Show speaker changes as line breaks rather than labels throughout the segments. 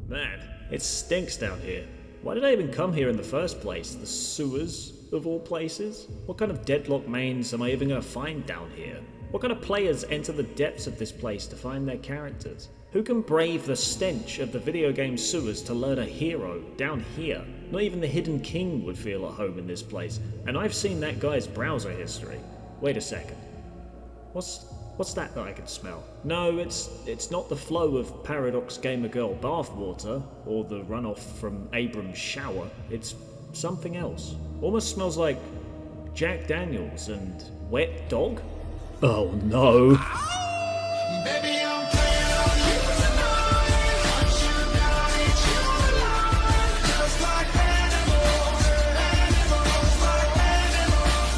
Man, it stinks down here. Why did I even come here in the first place? The sewers, of all places? What kind of Deadlock mains am I even going to find down here? What kind of players enter the depths of this place to find their characters? Who can brave the stench of the video game sewers to learn a hero down here? Not even the Hidden King would feel at home in this place, and I've seen that guy's browser history. Wait a second. What's that I can smell? No, it's not the flow of Paradox Gamer Girl bathwater, or the runoff from Abram's shower. It's something else. Almost smells like Jack Daniels and wet dog? Oh no.
Baby, I'm playing on you tonight. Want you down, eat you alive. Just like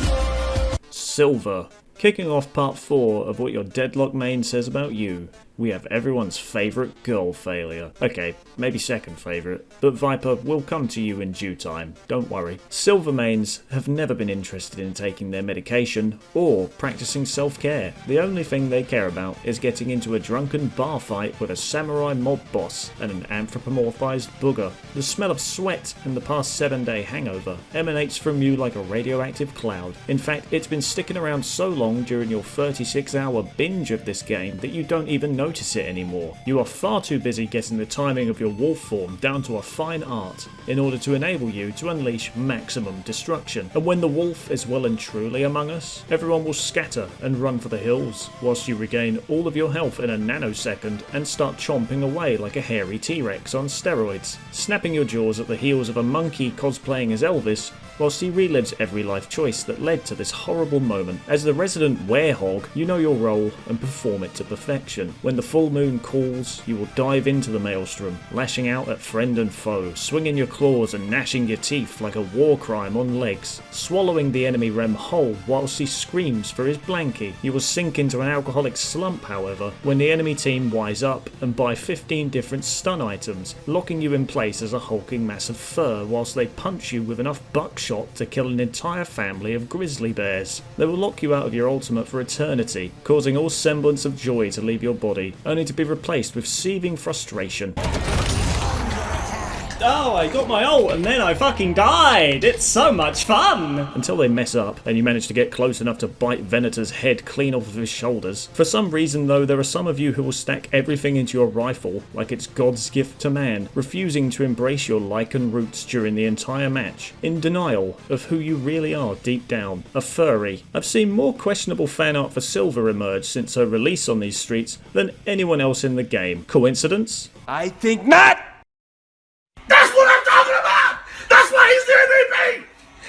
animals.
Silver. Kicking off part 4 of what your Deadlock main says about you, we have everyone's favourite girl failure. Okay, maybe second favourite, but Viper will come to you in due time, don't worry. Silver mains have never been interested in taking their medication or practicing self-care. The only thing they care about is getting into a drunken bar fight with a samurai mob boss and an anthropomorphized booger. The smell of sweat and the past 7-day hangover emanates from you like a radioactive cloud. In fact, it's been sticking around so long during your 36-hour binge of this game that you don't even notice it anymore. You are far too busy getting the timing of your wolf form down to a fine art in order to enable you to unleash maximum destruction. And when the wolf is well and truly among us, everyone will scatter and run for the hills, whilst you regain all of your health in a nanosecond and start chomping away like a hairy T-Rex on steroids, snapping your jaws at the heels of a monkey cosplaying as Elvis, whilst he relives every life choice that led to this horrible moment. As the resident werehog, you know your role and perform it to perfection. When the full moon calls, you will dive into the maelstrom, lashing out at friend and foe, swinging your claws and gnashing your teeth like a war crime on legs, swallowing the enemy rem whole whilst he screams for his blankie. You will sink into an alcoholic slump, however, when the enemy team wise up and buy 15 different stun items, locking you in place as a hulking mass of fur whilst they punch you with enough buckshot to kill an entire family of grizzly bears. They will lock you out of your ultimate for eternity, causing all semblance of joy to leave your body, only to be replaced with seething frustration. Oh, I got my ult and then I fucking died! It's so much fun! Until they mess up and you manage to get close enough to bite Venator's head clean off of his shoulders. For some reason though, there are some of you who will stack everything into your rifle like it's God's gift to man, refusing to embrace your lichen roots during the entire match, in denial of who you really are deep down, a furry. I've seen more questionable fan art for Silver emerge since her release on these streets than anyone else in the game. Coincidence?
I think not!
That's what I'm talking about! That's why he's the MVP!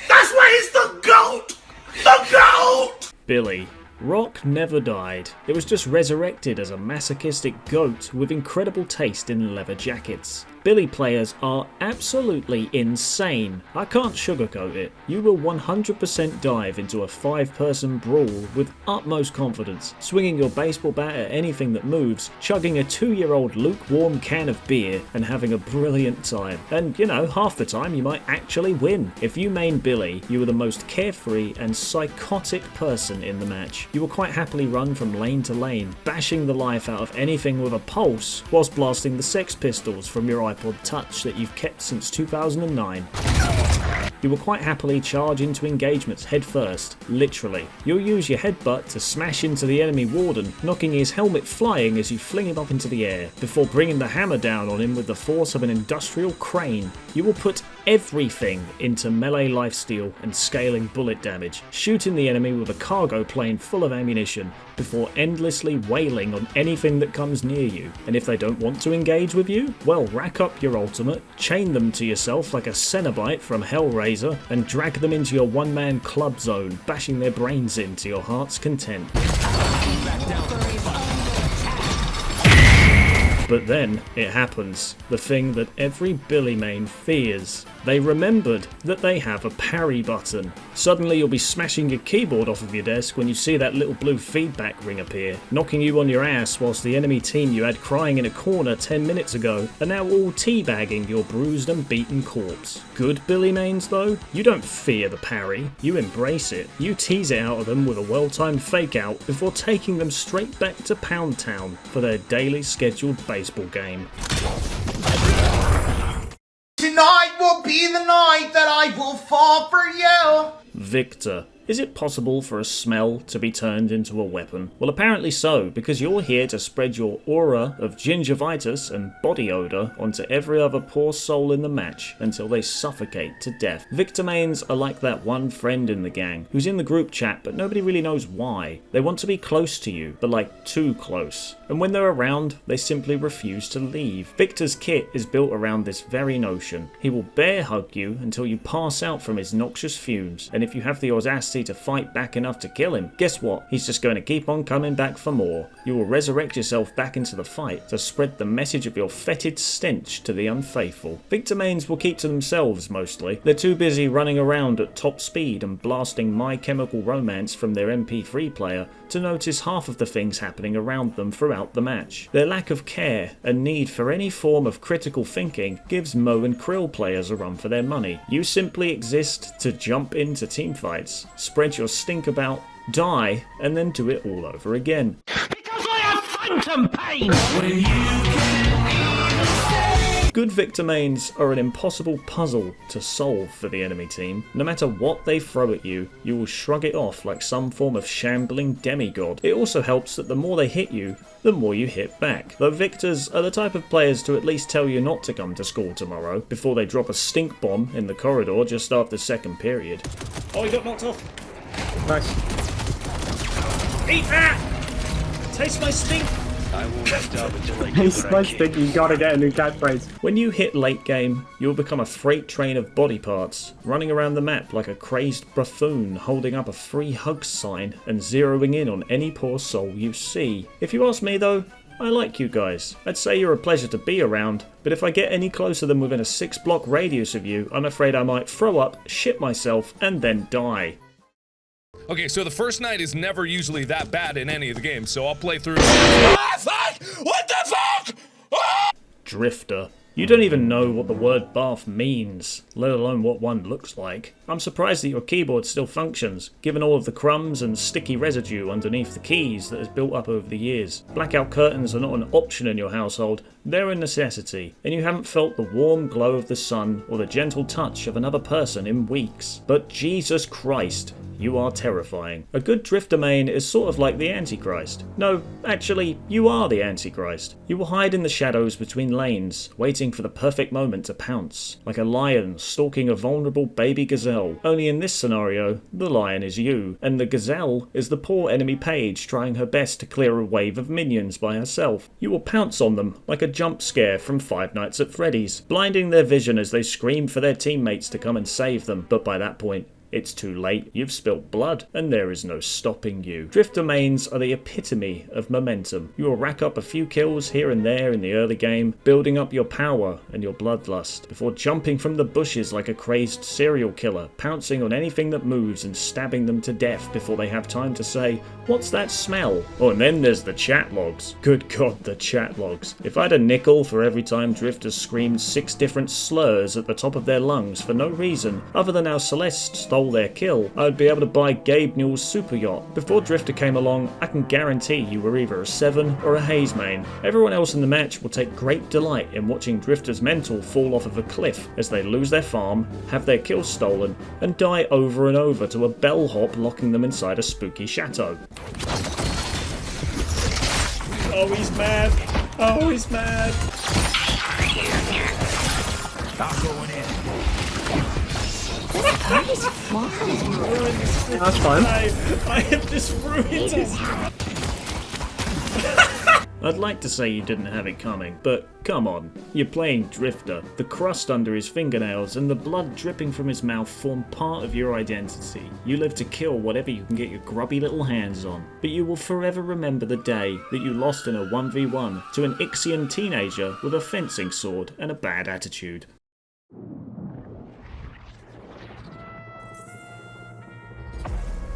That's why he's the GOAT! The GOAT!
Billy. Rock never died. It was just resurrected as a masochistic goat with incredible taste in leather jackets. Billy players are absolutely insane. I can't sugarcoat it. You will 100% dive into a 5-person brawl with utmost confidence, swinging your baseball bat at anything that moves, chugging a 2-year-old lukewarm can of beer, and having a brilliant time. And, you know, half the time you might actually win. If you main Billy, you are the most carefree and psychotic person in the match. You will quite happily run from lane to lane, bashing the life out of anything with a pulse, whilst blasting the Sex Pistols from your iPod Touch that you've kept since 2009. You will quite happily charge into engagements head first, literally. You'll use your headbutt to smash into the enemy warden, knocking his helmet flying as you fling him up into the air, before bringing the hammer down on him with the force of an industrial crane. You will put everything into melee lifesteal and scaling bullet damage, shooting the enemy with a cargo plane full of ammunition, before endlessly wailing on anything that comes near you. And if they don't want to engage with you, well, rack up your ultimate, chain them to yourself like a Cenobite from Hellraiser, and drag them into your one-man club zone, bashing their brains in to your heart's content. But then it happens, the thing that every Billy main fears. They remembered that they have a parry button. Suddenly you'll be smashing your keyboard off of your desk when you see that little blue feedback ring appear, knocking you on your ass whilst the enemy team you had crying in a corner 10 minutes ago are now all teabagging your bruised and beaten corpse. Good Billy mains though, you don't fear the parry, you embrace it. You tease it out of them with a well-timed fake out before taking them straight back to Pound Town for their daily scheduled baseball game.
Tonight will be the night that I will fall for you.
Victor. Is it possible for a smell to be turned into a weapon? Well, apparently so, because you're here to spread your aura of gingivitis and body odour onto every other poor soul in the match until they suffocate to death. Victor mains are like that one friend in the gang who's in the group chat but nobody really knows why. They want to be close to you, but like too close. And when they're around, they simply refuse to leave. Victor's kit is built around this very notion. He will bear hug you until you pass out from his noxious fumes, and if you have the audacity to fight back enough to kill him, guess what? He's just going to keep on coming back for more. You will resurrect yourself back into the fight to spread the message of your fetid stench to the unfaithful. Victor mains will keep to themselves mostly. They're too busy running around at top speed and blasting My Chemical Romance from their MP3 player to notice half of the things happening around them throughout the match. Their lack of care and need for any form of critical thinking gives Mo and Krill players a run for their money. You simply exist to jump into teamfights, spread your stink about, die, and then do it all over again.
Because I have phantom pain.
Good Victor mains are an impossible puzzle to solve for the enemy team. No matter what they throw at you, you will shrug it off like some form of shambling demigod. It also helps that the more they hit you, the more you hit back. Though Victors are the type of players to at least tell you not to come to school tomorrow before they drop a stink bomb in the corridor just after second period. Oh, he got knocked off.
Nice.
Eat that! Taste my stink!
I won't stop until I
He's my stick, you gotta get a new catchphrase.
When you hit late game, you'll become a freight train of body parts, running around the map like a crazed buffoon holding up a free hugs sign and zeroing in on any poor soul you see. If you ask me though, I like you guys. I'd say you're a pleasure to be around, but if I get any closer than within a 6-block radius of you, I'm afraid I might throw up, shit myself, and then die.
Okay, so the first night is never usually that bad in any of the games, so I'll play through.
Ah, fuck! What the fuck? Ah!
Drifter. You don't even know what the word bath means, let alone what one looks like. I'm surprised that your keyboard still functions, given all of the crumbs and sticky residue underneath the keys that has built up over the years. Blackout curtains are not an option in your household, they're a necessity, and you haven't felt the warm glow of the sun or the gentle touch of another person in weeks. But Jesus Christ, you are terrifying. A good drifter main is sort of like the Antichrist. No, actually, you are the Antichrist. You will hide in the shadows between lanes, waiting for the perfect moment to pounce, like a lion stalking a vulnerable baby gazelle. Only in this scenario, the lion is you, and the gazelle is the poor enemy page trying her best to clear a wave of minions by herself. You will pounce on them like a jump scare from Five Nights at Freddy's, blinding their vision as they scream for their teammates to come and save them, but by that point, it's too late, you've spilt blood, and there is no stopping you. Drifter mains are the epitome of momentum. You will rack up a few kills here and there in the early game, building up your power and your bloodlust, before jumping from the bushes like a crazed serial killer, pouncing on anything that moves and stabbing them to death before they have time to say, "What's that smell?" Oh, and then there's the chat logs. Good God, the chat logs. If I had a nickel for every time drifters screamed 6 different slurs at the top of their lungs for no reason, other than how Celeste stole their kill, I would be able to buy Gabe Newell's super yacht. Before Drifter came along, I can guarantee you were either a 7 or a Haze main. Everyone else in the match will take great delight in watching Drifter's mental fall off of a cliff as they lose their farm, have their kills stolen, and die over and over to a bellhop locking them inside a spooky chateau. Oh, he's mad! Oh, he's mad!
I'm going in.
That's fine.
I have just ruined his... I'd like to say you didn't have it coming, but come on, you're playing Drifter. The crust under his fingernails and the blood dripping from his mouth form part of your identity. You live to kill whatever you can get your grubby little hands on, but you will forever remember the day that you lost in a 1v1 to an Ixian teenager with a fencing sword and a bad attitude.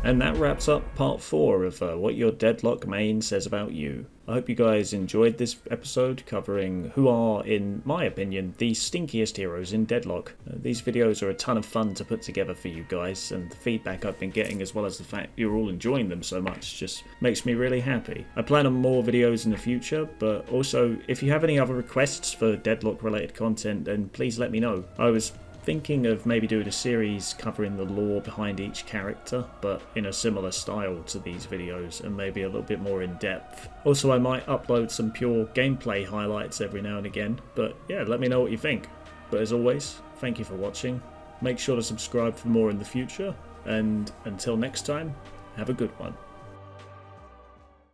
And that wraps up part 4 of what your Deadlock main says about you. I hope you guys enjoyed this episode covering who are, in my opinion, the stinkiest heroes in Deadlock. These videos are a ton of fun to put together for you guys, and the feedback I've been getting, as well as the fact you're all enjoying them so much, just makes me really happy. I plan on more videos in the future, but also if you have any other requests for Deadlock related content, then please let me know. I was thinking of maybe doing a series covering the lore behind each character, but in a similar style to these videos and maybe a little bit more in depth. Also, I might upload some pure gameplay highlights every now and again, but yeah, let me know what you think. But as always, thank you for watching. Make sure to subscribe for more in the future, and until next time, have a good one.